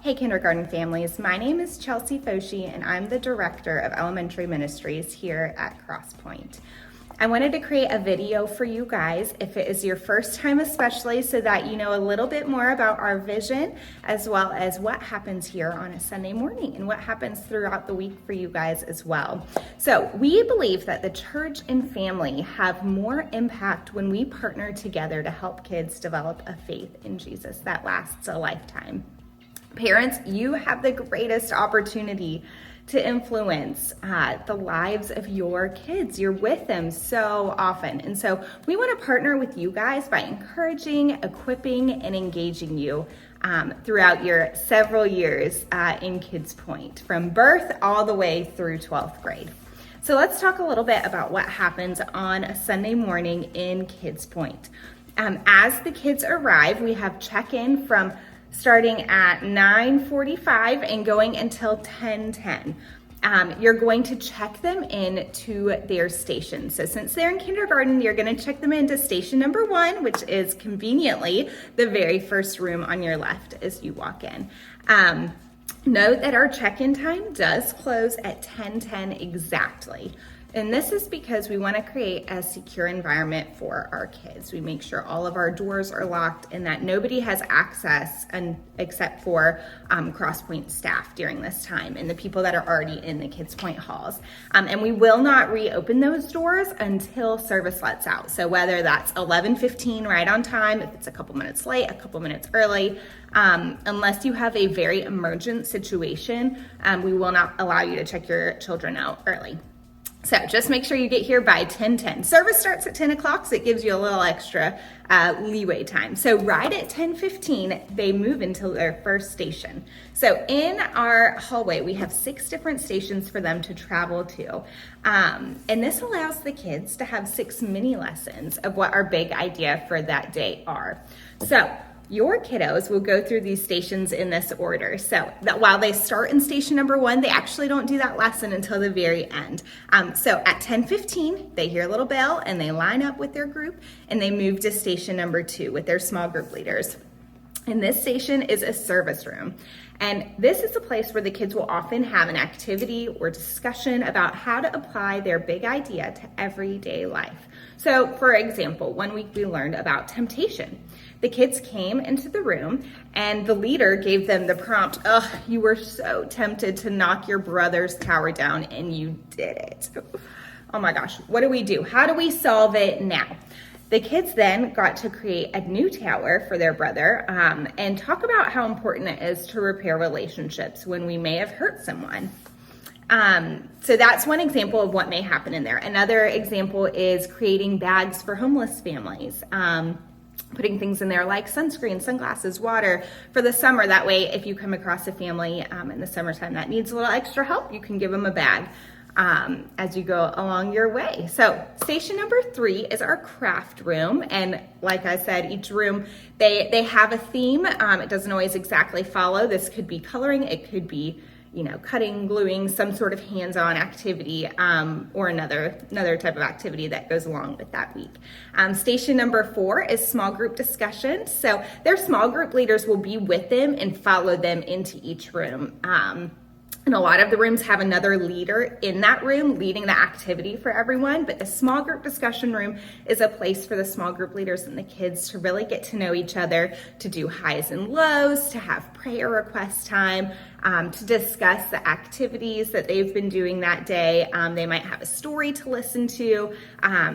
Hey kindergarten families, my name is Foshee and I'm the Director of Elementary Ministries here at Crosspoint. I wanted to create a video for you guys if it is your first time especially so that you know a little bit more about our vision as well as what happens here on a Sunday morning and what happens throughout the week for you guys as well. So we believe that the church and family have more impact when we partner together to help kids develop a faith in Jesus that lasts a lifetime. Parents, you have the greatest opportunity to influence the lives of your kids. You're with them so often. And so we want to partner with you guys by encouraging, equipping, and engaging you throughout your several years in Kids Point, from birth all the way through 12th grade. So let's talk a little bit about what happens on a Sunday morning in Kids Point. As the kids arrive, we have check-in from starting at 9:45 and going until 10:10. You're going to check them in to their station. So since they're in kindergarten, you're going to check them into station number 1, which is conveniently the very first room on your left as you walk in. Note that our check-in time does close at 10:10 exactly. And this is because we want to create a secure environment for our kids. We make sure all of our doors are locked and that nobody has access except for Crosspoint staff during this time and the people that are already in the Kids Point halls. And we will not reopen those doors until service lets out. So whether that's 11:15 right on time, if it's a couple minutes late, a couple minutes early, unless you have a very emergent situation, we will not allow you to check your children out early. So just make sure you get here by 10:10. Service starts at 10 o'clock, so it gives you a little extra leeway time. So right at 10:15, they move into their first station. So in our hallway, we have 6 different stations for them to travel to. And this allows the kids to have 6 mini lessons of what our big idea for that day are. So your kiddos will go through these stations in this order. So that while they start in station number 1, they actually don't do that lesson until the very end. So at 10:15, they hear a little bell and they line up with their group and they move to station number 2 with their small group leaders. And this station is a service room. And this is a place where the kids will often have an activity or discussion about how to apply their big idea to everyday life. So for example, one week we learned about temptation. The kids came into the room and the leader gave them the prompt, you were so tempted to knock your brother's tower down and you did it. Oh my gosh, what do we do? How do we solve it now? The kids then got to create a new tower for their brother and talk about how important it is to repair relationships when we may have hurt someone. So that's one example of what may happen in there. Another example is creating bags for homeless families. Putting things in there like sunscreen, sunglasses, water for the summer. That way, if you come across a family in the summertime that needs a little extra help, you can give them a bag as you go along your way. So station number 3 is our craft room. And like I said, each room, they have a theme. It doesn't always exactly follow. This could be coloring. It could be cutting, gluing, some sort of hands-on activity, or another type of activity that goes along with that week. Station number 4 is small group discussion. So their small group leaders will be with them and follow them into each room. And a lot of the rooms have another leader in that room leading the activity for everyone, but the small group discussion room is a place for the small group leaders and the kids to really get to know each other, to do highs and lows, to have prayer request time, to discuss the activities that they've been doing that day. They might have a story to listen to.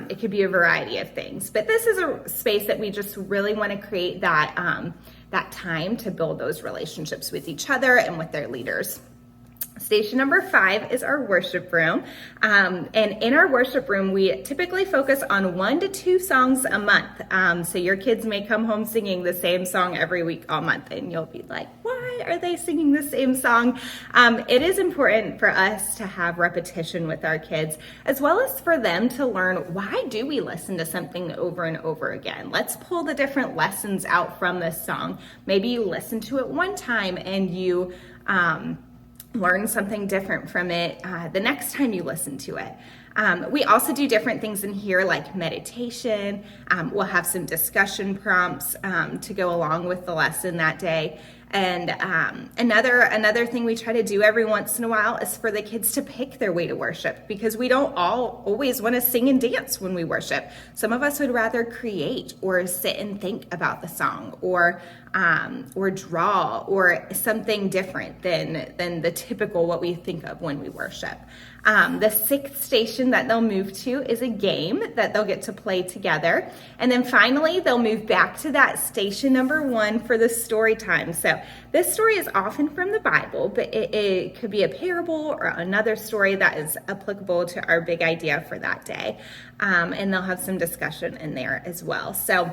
It could be a variety of things, but this is a space that we just really want to create that time to build those relationships with each other and with their leaders. Station number 5 is our worship room. And in our worship room, we typically focus on 1 to 2 songs a month. So your kids may come home singing the same song every week all month, and you'll be like, why are they singing the same song? It is important for us to have repetition with our kids, as well as for them to learn, why do we listen to something over and over again? Let's pull the different lessons out from this song. Maybe you listen to it one time and you learn something different from it the next time you listen to it. We also do different things in here like meditation. We'll have some discussion prompts to go along with the lesson that day. And another thing we try to do every once in a while is for the kids to pick their way to worship, because we don't all always want to sing and dance when we worship. Some of us would rather create or sit and think about the song, or draw, or something different than the typical what we think of when we worship. The sixth station that they'll move to is a game that they'll get to play together. And then finally, they'll move back to that station number 1 for the story time. So this story is often from the Bible, but it could be a parable or another story that is applicable to our big idea for that day. And they'll have some discussion in there as well. So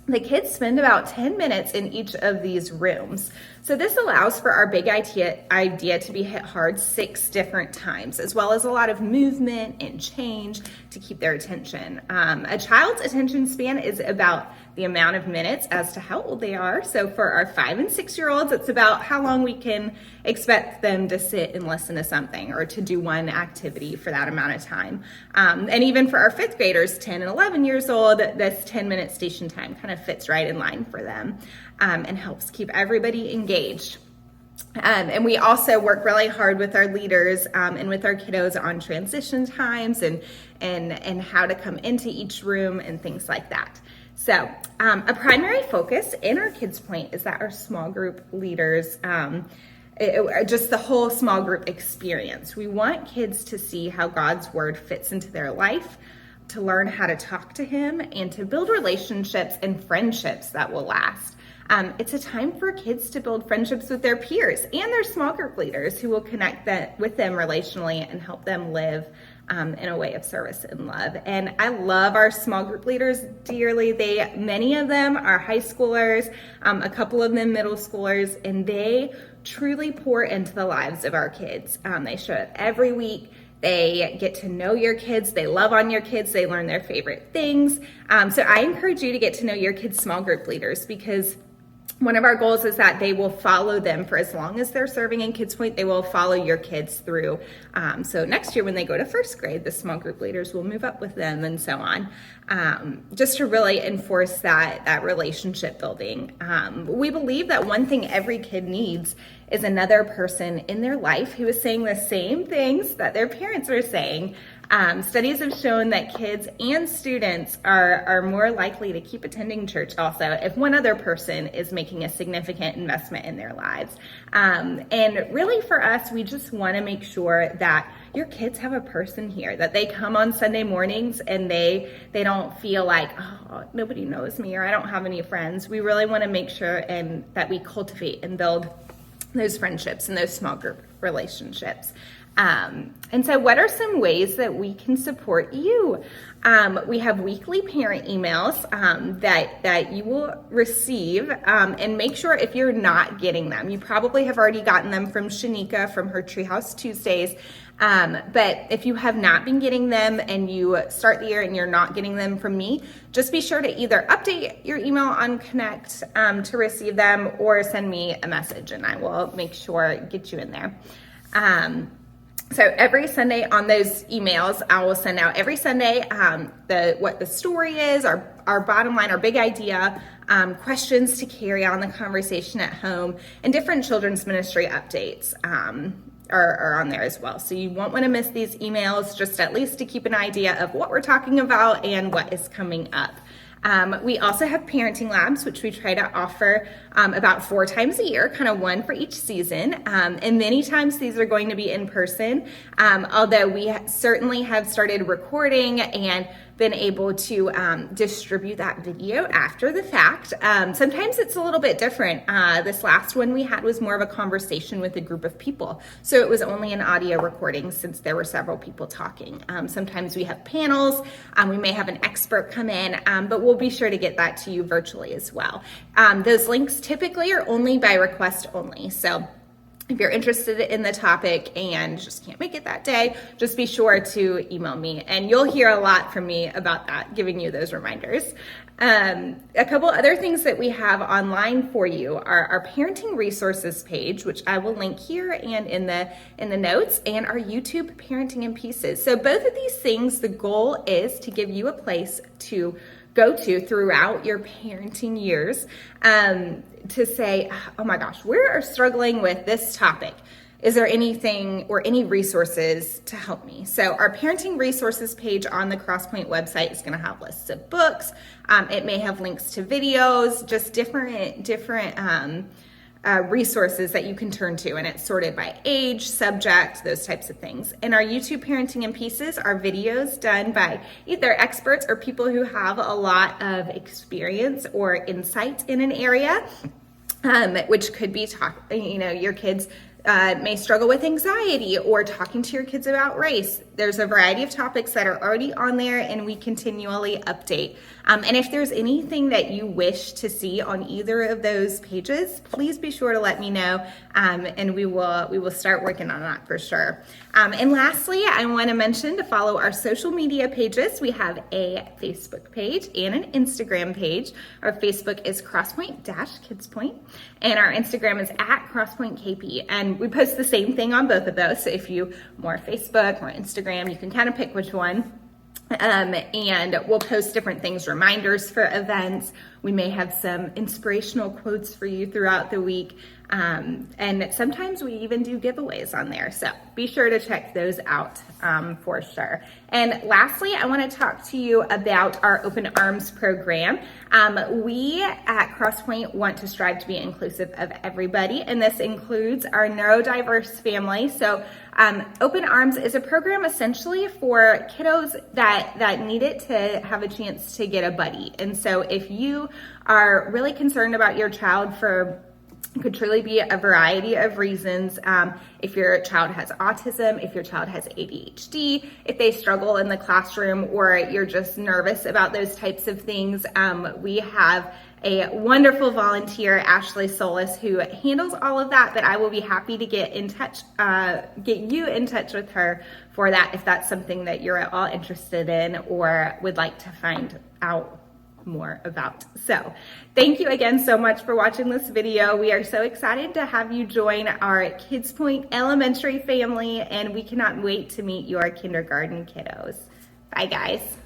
the kids spend about 10 minutes in each of these rooms. So this allows for our big idea to be hit hard 6 different times, as well as a lot of movement and change to keep their attention. A child's attention span is about the amount of minutes as to how old they are. So for our 5 and 6-year-olds, it's about how long we can expect them to sit and listen to something, or to do one activity for that amount of time. And even for our 5th graders, 10 and 11 years old, this 10-minute station time kind of fits right in line for them, and helps keep everybody engaged. And we also work really hard with our leaders and with our kiddos on transition times and how to come into each room and things like that. So a primary focus in our Kids Point is that our small group leaders, just the whole small group experience. We want kids to see how God's word fits into their life, to learn how to talk to him, and to build relationships and friendships that will last. It's a time for kids to build friendships with their peers and their small group leaders, who will connect with them relationally and help them live in a way of service and love. And I love our small group leaders dearly. Many of them are high schoolers, a couple of them middle schoolers, and they truly pour into the lives of our kids. They show up every week. They get to know your kids. They love on your kids. They learn their favorite things. So I encourage you to get to know your kids' small group leaders, because one of our goals is that they will follow them for as long as they're serving in Kids Point. They will follow your kids through. So next year when they go to 1st grade, the small group leaders will move up with them, and so on, just to really enforce that relationship building. We believe that one thing every kid needs is another person in their life who is saying the same things that their parents are saying. Studies have shown that kids and students are more likely to keep attending church also if one other person is making a significant investment in their lives. And really for us, we just want to make sure that your kids have a person here, that they come on Sunday mornings and they don't feel like, oh, nobody knows me, or I don't have any friends. We really want to make sure that we cultivate and build those friendships and those small group relationships. And so what are some ways that we can support you? We have weekly parent emails that you will receive, and make sure if you're not getting them, you probably have already gotten them from Shanika from her Treehouse Tuesdays. But if you have not been getting them and you start the year and you're not getting them from me, just be sure to either update your email on Connect to receive them, or send me a message and I will make sure get you in there. So every Sunday on those emails, I will send out every Sunday what the story is, our bottom line, our big idea, questions to carry on the conversation at home, and different children's ministry updates are on there as well. So you won't want to miss these emails, just at least to keep an idea of what we're talking about and what is coming up. We also have parenting labs, which we try to offer about 4 times a year, kind of one for each season. And many times these are going to be in person, although we certainly have started recording and been able to distribute that video after the fact. Sometimes it's a little bit different. This last one we had was more of a conversation with a group of people. So it was only an audio recording since there were several people talking. Sometimes we have panels. We may have an expert come in, but we'll be sure to get that to you virtually as well. Those links typically are only by request only. So if you're interested in the topic and just can't make it that day, just be sure to email me, and you'll hear a lot from me about that, giving you those reminders. A couple other things that we have online for you are our parenting resources page, which I will link here and in the notes, and our YouTube Parenting in Pieces. So both of these things, the goal is to give you a place to go to throughout your parenting years to say, oh my gosh, we are struggling with this topic. Is there anything or any resources to help me? So our parenting resources page on the CrossPoint website is going to have lists of books. It may have links to videos, just different resources that you can turn to, and it's sorted by age, subject, those types of things. And our YouTube Parenting in Pieces are videos done by either experts or people who have a lot of experience or insight in an area, which could be your kids may struggle with anxiety or talking to your kids about race. There's a variety of topics that are already on there, and we continually update. And if there's anything that you wish to see on either of those pages, please be sure to let me know, and we will start working on that for sure. And lastly, I want to mention to follow our social media pages. We have a Facebook page and an Instagram page. Our Facebook is CrossPoint-KidsPoint, and our Instagram is @CrossPointKP. And we post the same thing on both of those. So if you more Facebook, more Instagram, you can kind of pick which one. And we'll post different things, reminders for events. We may have some inspirational quotes for you throughout the week. And sometimes we even do giveaways on there. So be sure to check those out for sure. And lastly, I want to talk to you about our Open Arms program. We at CrossPoint want to strive to be inclusive of everybody, and this includes our neurodiverse family. So Open Arms is a program essentially for kiddos that need it to have a chance to get a buddy. And so if you are really concerned about your child could truly be a variety of reasons. If your child has autism, if your child has ADHD, if they struggle in the classroom, or you're just nervous about those types of things, we have a wonderful volunteer, Ashley Solis, who handles all of that, but I will be happy to get you in touch with her for that if that's something that you're at all interested in or would like to find out more about. So thank you again so much for watching this video. We are so excited to have you join our KidsPoint Elementary family, and we cannot wait to meet your kindergarten kiddos. Bye guys.